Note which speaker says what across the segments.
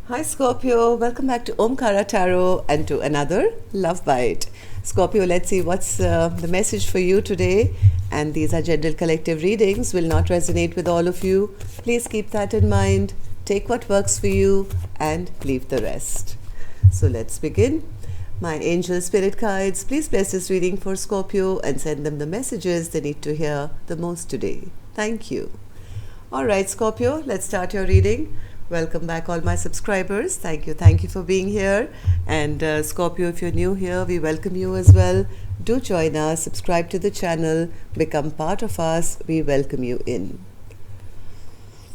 Speaker 1: Hi Scorpio, welcome back to Omkara Tarot and to another Love Bite. Scorpio, let's see what's the message for you today. And these are general collective readings, will not resonate with all of you. Please keep that in mind. Take what works for you and leave the rest. So let's begin. My angel spirit guides, please bless this reading for Scorpio and send them the messages they need to hear the most today. Thank you. Alright, Scorpio, let's start your reading. Welcome back, all my subscribers. Thank you for being here. And Scorpio, if you're new here, we welcome you as well. Do join us, subscribe to the channel, become part of us. We welcome you in.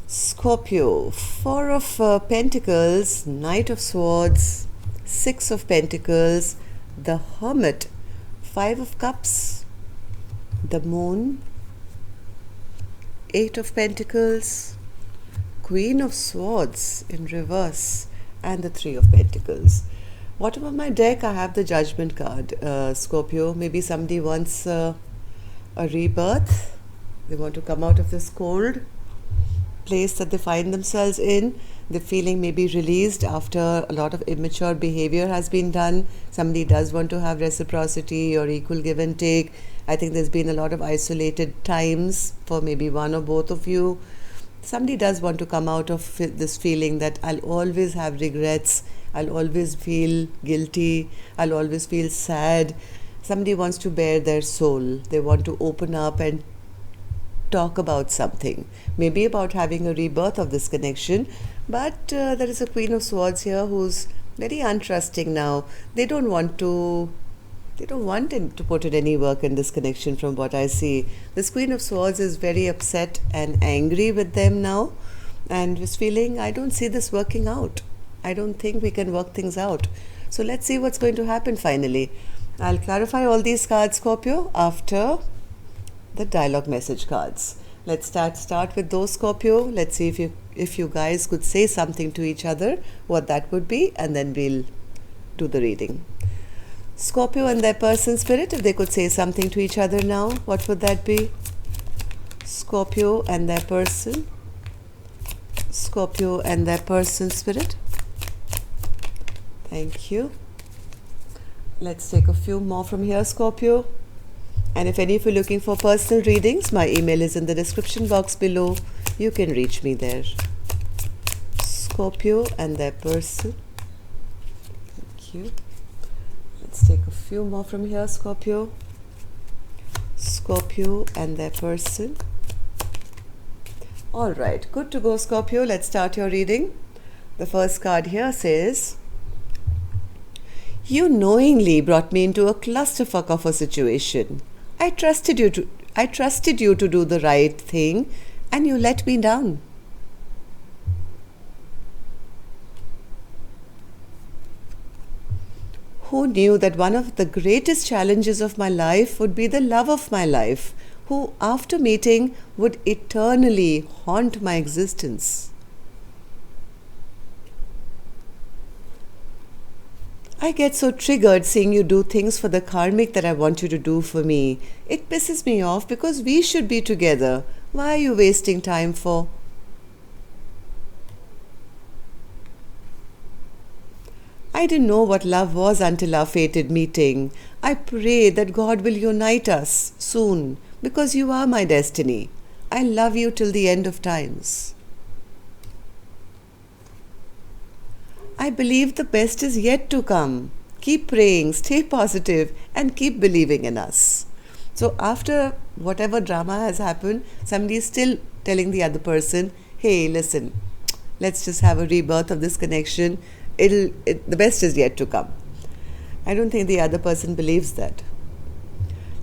Speaker 1: Scorpio, Four of Pentacles, Knight of Swords, Six of Pentacles, the Hermit, Five of Cups, the Moon, Eight of Pentacles, Queen of Swords in reverse, and the Three of Pentacles. Bottom of my deck, I have the Judgment card. Scorpio, maybe somebody wants a rebirth. They want to come out of this cold place that they find themselves in. The feeling may be released after a lot of immature behavior has been done. Somebody does want to have reciprocity or equal give and take. I think there's been a lot of isolated times for maybe one or both of you. Somebody does want to come out of this feeling that I'll always have regrets, I'll always feel guilty, I'll always feel sad. Somebody wants to bare their soul. They want to open up and talk about something, maybe about having a rebirth of this connection. But there is a Queen of Swords here who's very untrusting now. They don't want to put in any work in this connection from what I see. This Queen of Swords is very upset and angry with them now and is feeling, I don't see this working out. I don't think we can work things out. So let's see what's going to happen finally. I'll clarify all these cards, Scorpio, after the dialogue message cards. Let's start with those, Scorpio. Let's see if you guys could say something to each other, what that would be, and then we'll do the reading. Scorpio and their person spirit, if they could say something to each other now, what would that be? Scorpio and their person. Scorpio and their person spirit. Thank you. Let's take a few more from here, Scorpio. And if any of you are looking for personal readings, my email is in the description box below. You can reach me there. Scorpio and their person. Thank you. Let's take a few more from here, Scorpio. Scorpio and their person. All right, good to go, Scorpio. Let's start your reading. The first card here says, you knowingly brought me into a clusterfuck of a situation. I trusted you to do the right thing, and you let me down. Who knew that one of the greatest challenges of my life would be the love of my life, who after meeting would eternally haunt my existence? I get so triggered seeing you do things for the karmic that I want you to do for me. It pisses me off because we should be together. Why are you wasting time for? I didn't know what love was until our fated meeting. I pray that God will unite us soon because you are my destiny. I love you till the end of times. I believe the best is yet to come. Keep praying, stay positive, and keep believing in us. So after whatever drama has happened, somebody is still telling the other person, hey, listen, let's just have a rebirth of this connection. The best is yet to come. I don't think the other person believes that.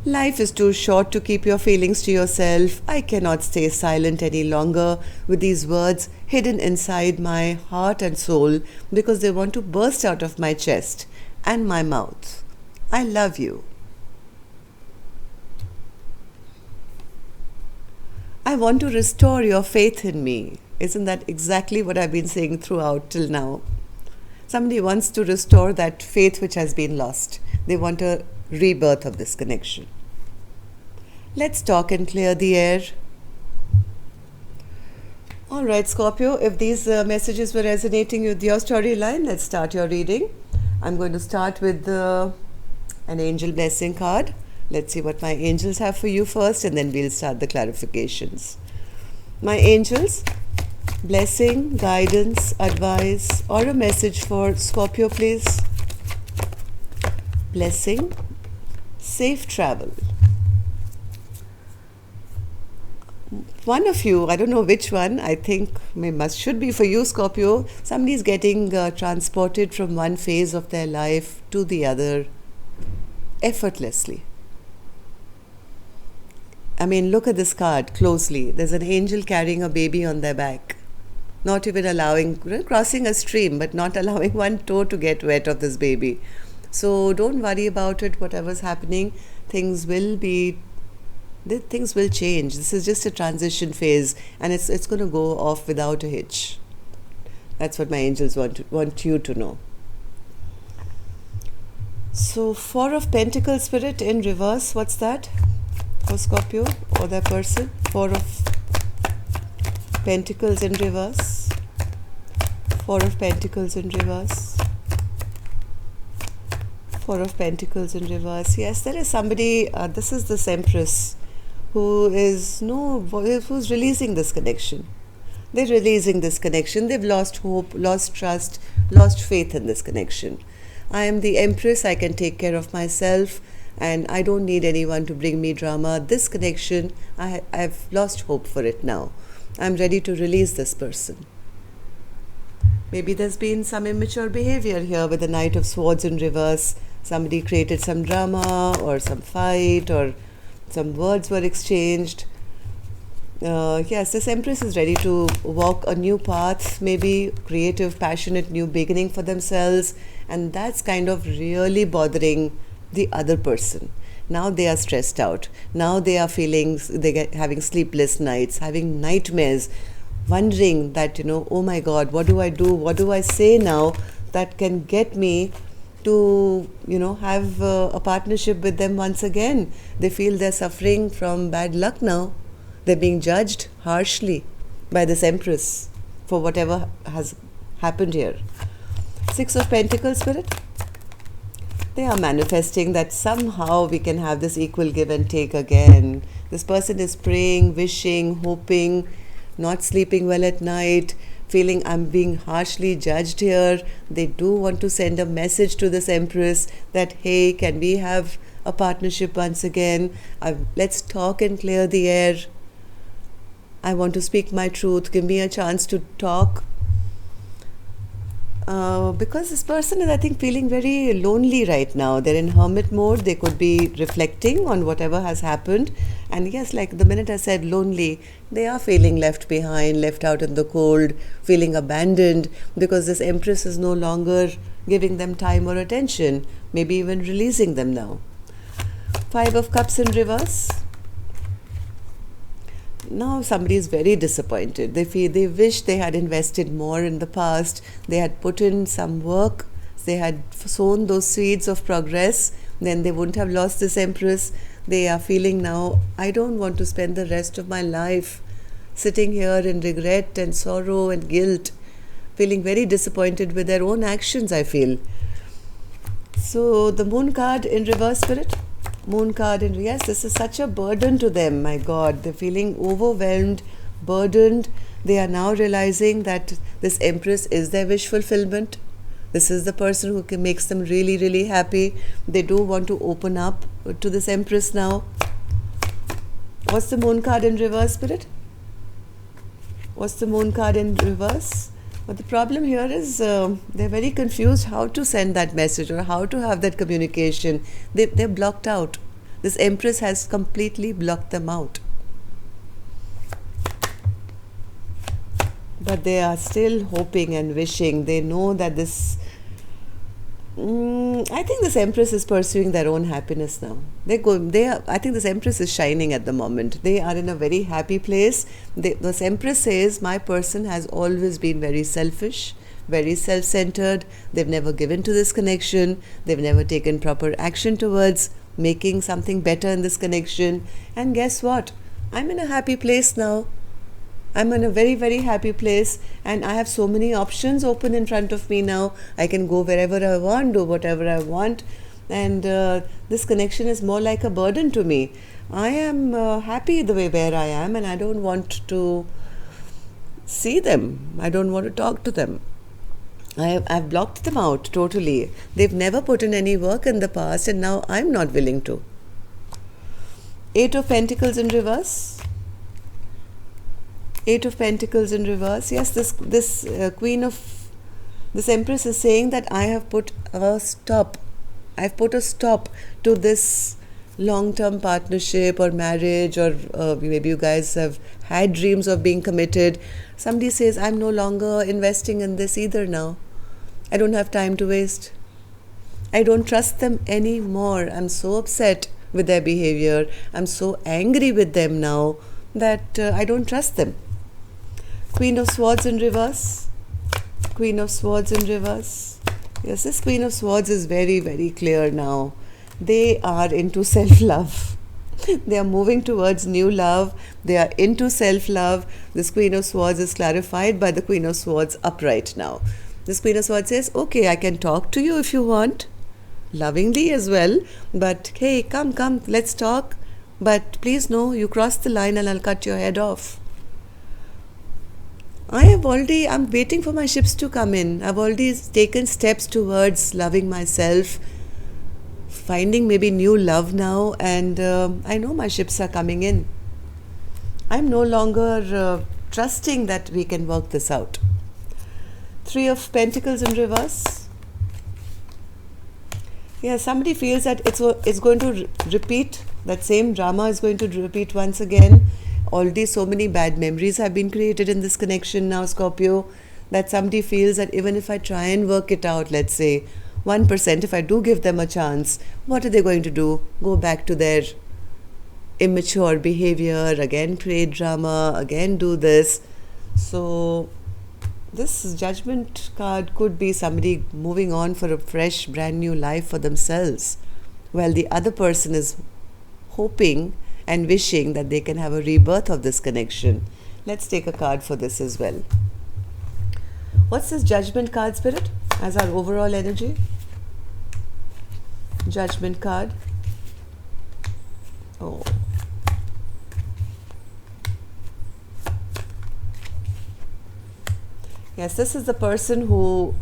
Speaker 1: Life is too short to keep your feelings to yourself. I cannot stay silent any longer with these words hidden inside my heart and soul because they want to burst out of my chest and my mouth. I love you. I want to restore your faith in me. Isn't that exactly what I've been saying throughout till now? Somebody wants to restore that faith which has been lost. They want a rebirth of this connection. Let's talk and clear the air. All right, Scorpio, if these messages were resonating with your storyline, let's start your reading. I'm going to start with an angel blessing card. Let's see what my angels have for you first, and then we'll start the clarifications. My angels, blessing, guidance, advice, or a message for Scorpio, please. Blessing, safe travel. One of you, I don't know which one, I think should be for you, Scorpio. Somebody's getting transported from one phase of their life to the other effortlessly. I mean, look at this card closely. There's an angel carrying a baby on their back. Not even allowing, crossing a stream, but not allowing one toe to get wet of this baby. So don't worry about it, whatever's happening. Things will change. This is just a transition phase, and it's going to go off without a hitch. That's what my angels want you to know. So 4 of Pentacles, Spirit, in reverse. What's that for Scorpio or their person? 4 of Pentacles in reverse. 4 of Pentacles in reverse. 4 of Pentacles in reverse. Yes, there is somebody, this is this Empress, who's releasing this connection. They're releasing this connection. They've lost hope, lost trust, lost faith in this connection. I am the Empress. I can take care of myself, and I don't need anyone to bring me drama. This connection, I've lost hope for it now. I'm ready to release this person. Maybe there's been some immature behavior here with the Knight of Swords in reverse. Somebody created some drama or some fight, or some words were exchanged. Yes, this Empress is ready to walk a new path, maybe creative, passionate, new beginning for themselves, and that's kind of really bothering the other person. Now they are stressed out. Now they are having sleepless nights, having nightmares, wondering that, oh my God, what do I do? What do I say now that can get me to, have a partnership with them once again? They feel they're suffering from bad luck now. They're being judged harshly by this Empress for whatever has happened here. 6 of Pentacles, Spirit. They are manifesting that somehow we can have this equal give and take again. This person is praying, wishing, hoping, not sleeping well at night, feeling I'm being harshly judged here. They do want to send a message to this Empress that, hey, can we have a partnership once again? Let's talk and clear the air. I want to speak my truth. Give me a chance to talk. Because this person is, I think, feeling very lonely right now. They're in hermit mode. They could be reflecting on whatever has happened. And yes, like the minute I said lonely, they are feeling left behind, left out in the cold, feeling abandoned, because this Empress is no longer giving them time or attention, maybe even releasing them now. 5 of Cups in reverse. Now somebody is very disappointed. They wish they had invested more in the past. They had put in some work. They had sown those seeds of progress. Then they wouldn't have lost this Empress. They are feeling now, I don't want to spend the rest of my life sitting here in regret and sorrow and guilt, feeling very disappointed with their own actions, I feel. So the Moon card in reverse, Spirit. Moon card in, yes, this is such a burden to them. My God, they're feeling overwhelmed, burdened. They are now realizing that this Empress is their wish fulfillment. This is the person who makes them really, really happy. They do want to open up to this Empress now. What's the Moon card in reverse, Spirit? What's the Moon card in reverse? But the problem here is they're very confused how to send that message or how to have that communication. They're blocked out. This Empress has completely blocked them out. But they are still hoping and wishing. They know that this... I think this Empress is pursuing their own happiness now. I think this Empress is shining at the moment. They are in a very happy place. This Empress says, my person has always been very selfish, very self-centered. They've never given to this connection. They've never taken proper action towards making something better in this connection. And guess what? I'm in a happy place now. I'm in a very, very happy place, and I have so many options open in front of me now. I can go wherever I want, do whatever I want, and this connection is more like a burden to me. I am happy the way where I am, and I don't want to see them. I don't want to talk to them. I've blocked them out totally. They've never put in any work in the past, and now I'm not willing to. Eight of Pentacles in reverse. Eight of Pentacles in reverse. Yes, this Empress is saying that I have put a stop. I've put a stop to this long-term partnership or marriage, or maybe you guys have had dreams of being committed. Somebody says, I'm no longer investing in this either now. I don't have time to waste. I don't trust them anymore. I'm so upset with their behavior. I'm so angry with them now that I don't trust them. Queen of Swords in reverse. Queen of Swords in reverse. Yes, this Queen of Swords is very, very clear now. They are into self-love. They are moving towards new love. They are into self-love. This Queen of Swords is clarified by the Queen of Swords upright now. This Queen of Swords says, okay, I can talk to you if you want, lovingly as well, but hey, come, let's talk. But please know, you cross the line and I'll cut your head off. I'm waiting for my ships to come in. I've already taken steps towards loving myself, finding maybe new love now, and I know my ships are coming in. I'm no longer trusting that we can work this out. Three of Pentacles in reverse. Yeah, somebody feels that it's going to repeat. That same drama is going to repeat once again. Already so many bad memories have been created in this connection now, Scorpio, that somebody feels that even if I try and work it out, let's say 1%, if I do give them a chance, what are they going to do? Go back to their immature behavior, again create drama, again do this. So this Judgment card could be somebody moving on for a fresh, brand new life for themselves, while the other person is hoping and wishing that they can have a rebirth of this connection. Let's take a card for this as well. What's this Judgment card, Spirit, as our overall energy? Judgment card. Oh. Yes, this is the person who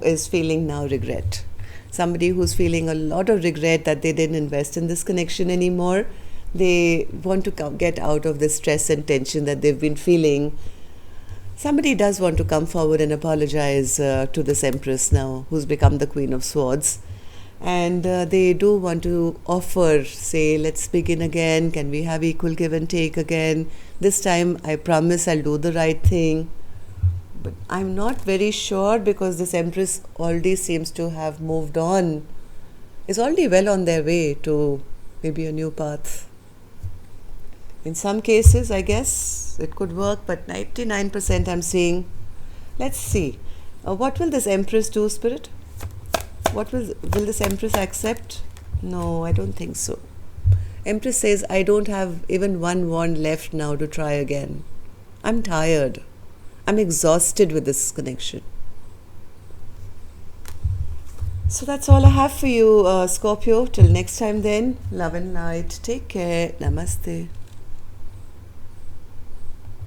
Speaker 1: is feeling now regret. Somebody who's feeling a lot of regret that they didn't invest in this connection anymore. They want to get out of the stress and tension that they've been feeling. Somebody does want to come forward and apologize to this Empress now, who's become the Queen of Swords. And they do want to offer, say, let's begin again. Can we have equal give and take again? This time, I promise I'll do the right thing. But I'm not very sure, because this Empress already seems to have moved on. Is already well on their way to maybe a new path. In some cases, I guess it could work, but 99% I'm seeing. Let's see. What will this Empress do, Spirit? What will this Empress accept? No, I don't think so. Empress says, I don't have even one wand left now to try again. I'm tired. I'm exhausted with this connection. So that's all I have for you, Scorpio. Till next time then, love and light. Take care. Namaste.